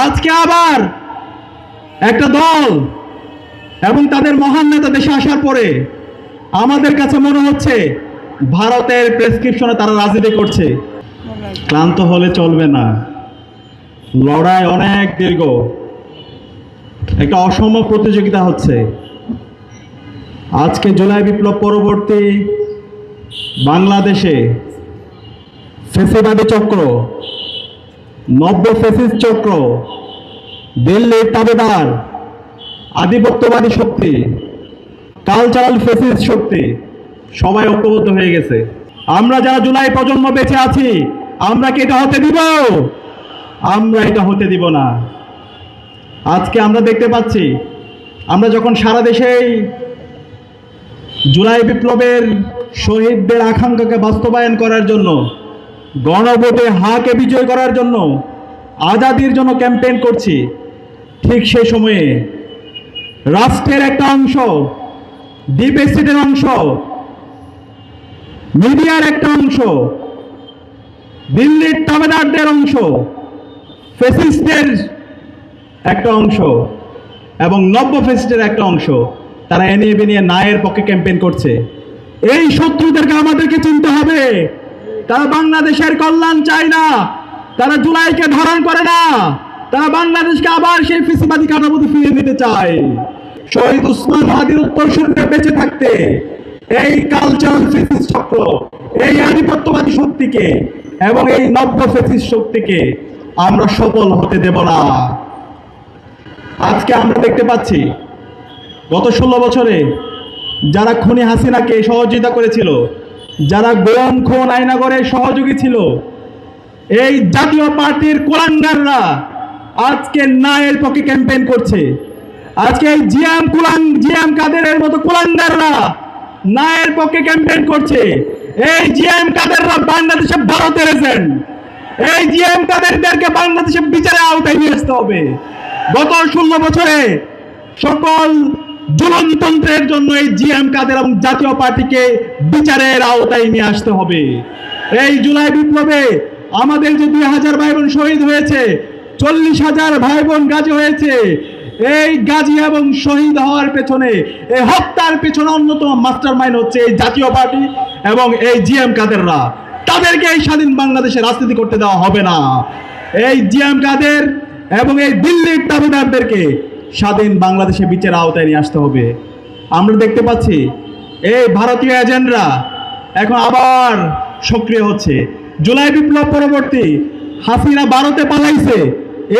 আজকে আবার একটা দল এবং তাদের মহান নেতা দেশে আসার পরে আমাদের কাছে মনে হচ্ছে ভারতের প্রেসক্রিপশনে তারা রাজনীতি করছে। ক্লান্ত হলে চলবে না, লড়াই অনেক দীর্ঘ, একটা অসম প্রতিযোগিতা হচ্ছে। আজকে জুলাই বিপ্লব পরবর্তী বাংলাদেশে ফ্যাসিবাদী চক্র, নব্য ফ্যাসিস্ট চক্র, দিল্লির তাবেদার, আধিপত্যবাদী শক্তি, কালচারাল ফ্যাসিস্ট শক্তি সবাই ঐক্যবদ্ধ হয়ে গেছে। আমরা যারা জুলাই প্রজন্ম বেঁচে আছি, আমরা কি এটা হতে দিব? আমরা এটা হতে দিব না। আজকে আমরা দেখতে পাচ্ছি, আমরা যখন সারা দেশেই জুলাই বিপ্লবের শহীদদের আকাঙ্ক্ষাকে বাস্তবায়ন করার জন্য, গণভোটে হাকে বিজয় করার জন্য, আজাদির জন্য ক্যাম্পেইন করছি, ঠিক সেই সময়ে রাষ্ট্রের একটা অংশ, ডিপ স্টেটের অংশ, মিডিয়ার একটা অংশ, দিল্লির তাবেদারদের অংশ, ফ্যাসিস্টের একটা অংশ এবং নব্য ফ্যাসিস্টের একটা অংশ, তারা এনিয়ে বেনিয়ে ন্যায়ের পক্ষে ক্যাম্পেইন করছে। এই শত্রুদেরকে আমাদেরকে চিনতে হবে। তারা বাংলাদেশের কল্যাণ চায় না, তারা জুলাইকে ধারণ করে না, তারা বাংলাদেশকে আবার সেই ফ্যাসিবাদী কাঠামোতে ফিরিয়ে নিতে চায়। শহীদ উসমান হাদির উত্তরসূরিরা বেঁচে থাকতে এই কালচারাল ফ্যাসিস্ট চক্র, এই আধিপত্যবাদী শক্তিকে এবং এই নব্য ফ্যাসিস্ট শক্তিকে আমরা সফল হতে দেব না। আজকে আমরা দেখতে পাচ্ছি, গত 16 বছরে যারা খুনি হাসিনাকে সহযোগিতা করেছিল, যারা গোয়াম খুন আয়নাগরের সহযোগী ছিল, এই জাতীয় পার্টির কুলাঙ্গাররা আজকে ন্যায়ের পক্ষে ক্যাম্পেইন করছে। আজকে এই জিএম কাদেরের মতো কুলাঙ্গাররা ন্যায়ের পক্ষে ক্যাম্পেইন করছে। এই জিএম কাদেররা বাংলাদেশে ভারতের এজেন্ট। এই জিএম কাদেরদেরকে বাংলাদেশে বিচারের আওতায় নিয়ে আসতে হবে। গত 16 বছরে সকল জুলুমতন্ত্রের জন্য এই জিএম কাদের এবং জাতীয় পার্টিকে বিচারের আওতায় নিয়ে আসতে হবে। এই জুলাই বিপ্লবে আমাদের যে 2000 ভাই বোন শহীদ হয়েছে, 40,000 ভাই বোন গাজী হয়েছে। এই গাজী এবং শহীদ হওয়ার পেছনে, এই হত্যার পেছনে অন্যতম মাস্টার মাইন্ড হচ্ছে এই জাতীয় পার্টি এবং এই জিএম কাদেররা। তাদেরকে এই স্বাধীন বাংলাদেশে রাজনীতি করতে দেওয়া হবে না। এই জিএম কাদের এবং এই দিল্লির তাবেদারদেরকে স্বাধীন বাংলাদেশে বিচারের আওতায় নিয়ে আসতে হবে। আমরা দেখতে পাচ্ছি এই ভারতীয় এজেন্টরা এখন আবার সক্রিয় হচ্ছে। জুলাই বিপ্লব পরবর্তী হাসিনা ভারতে পালাইছে,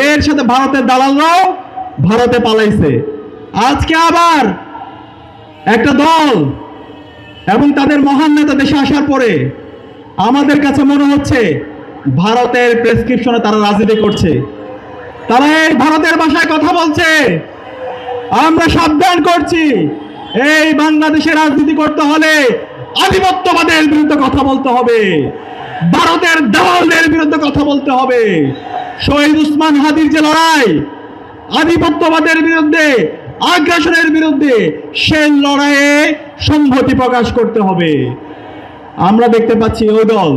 এর সাথে ভারতের দালালরাও ভারতে পালাইছে। আজকে আবার একটা দল এবং তাদের মহান নেতা দেশে আসার পরে আমাদের কাছে মনে হচ্ছে ভারতের প্রেসক্রিপশনে তারা রাজনীতি করছে। তারা এই ভারতের ভাষায় কথা বলছে। আমরা সাবধান করছি, এই বাংলাদেশে রাজনীতি করতে হলে আধিপত্যবাদের বিরুদ্ধে কথা বলতে হবে, ভারতের দালালদের বিরুদ্ধে কথা বলতে হবে। শহীদ উসমান হাদির যে লড়াই, আধিপত্যবাদের বিরুদ্ধে, আগ্রাসনের বিরুদ্ধে, সেই লড়াইয়ে সংহতি প্রকাশ করতে হবে। আমরা দেখতে পাচ্ছি ওই দল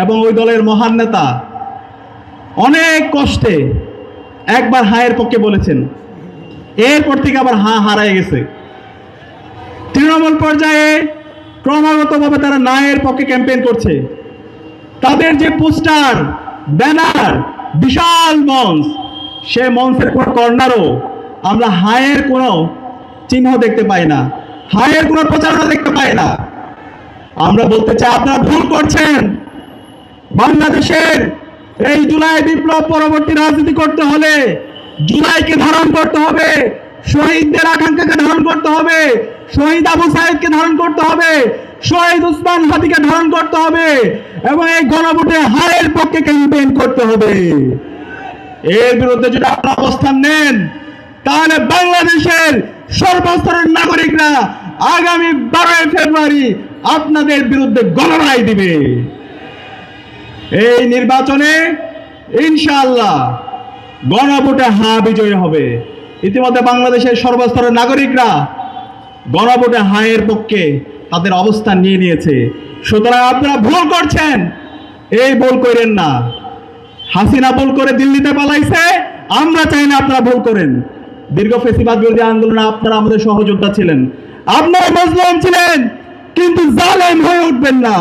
এবং ওই দলের মহান নেতা অনেক কষ্টে একবার হায়ের পক্ষে বলেছেন, এরপর থেকে আবার হারায় গেছে। তৃণমূল পর্যায়ে ক্রমাগতভাবে তারা ন্যায়ের পক্ষে ক্যাম্পেইন করছে। তাদের যে পোস্টার, ব্যানার, বিশাল মঞ্চ, সে মঞ্চের কোনো কর্নারও আমরা হায়ের কোনো চিহ্ন দেখতে পাই না, হায়ের কোনো প্রচারণা দেখতে পাই না। আমরা বলতে চাই, আপনারা ভুল করছেন। বাংলাদেশের এই জুলাই বিপ্লব পরবর্তী রাজনীতি করতে হলে জুলাইকে ধারণ করতে হবে, শহীদদের আকাঙ্ক্ষাকে ধারণ করতে হবে, শহীদ আবু সাইদকে ধারণ করতে হবে, শহীদ উসমান হাদিকে ধারণ করতে হবে এবং এই গণভোটে হারের পক্ষে ক্যাম্পেইন করতে হবে। এর বিরুদ্ধে যদি আপনারা অবস্থান নেন, তাহলে বাংলাদেশের সর্বস্তরের নাগরিকরা আগামী 12 ফেব্রুয়ারি আপনাদের বিরুদ্ধে গণরায় দিবে। এই নির্বাচনে ইনশাআল্লাহ গণভোটে বিজয়ী হবে। ইতিমধ্যে বাংলাদেশের সর্বস্তরের নাগরিকরা গণভোটে হায়ের পক্ষে তাদের অবস্থান নিয়ে নিয়েছে। সুতরাং আপনারা ভুল করছেন, এই ভুল করেন না। হাসিনা ভুল করে দিল্লিতে পালাইছে, আমরা চাই না আপনারা ভুল করেন। দীর্ঘ ফেসিবাদ বিরোধী আন্দোলনে আপনারা আমাদের সহযোদ্ধা ছিলেন, আপনারা মজলুম ছিলেন, কিন্তু জালেম হয়ে উঠবেন না।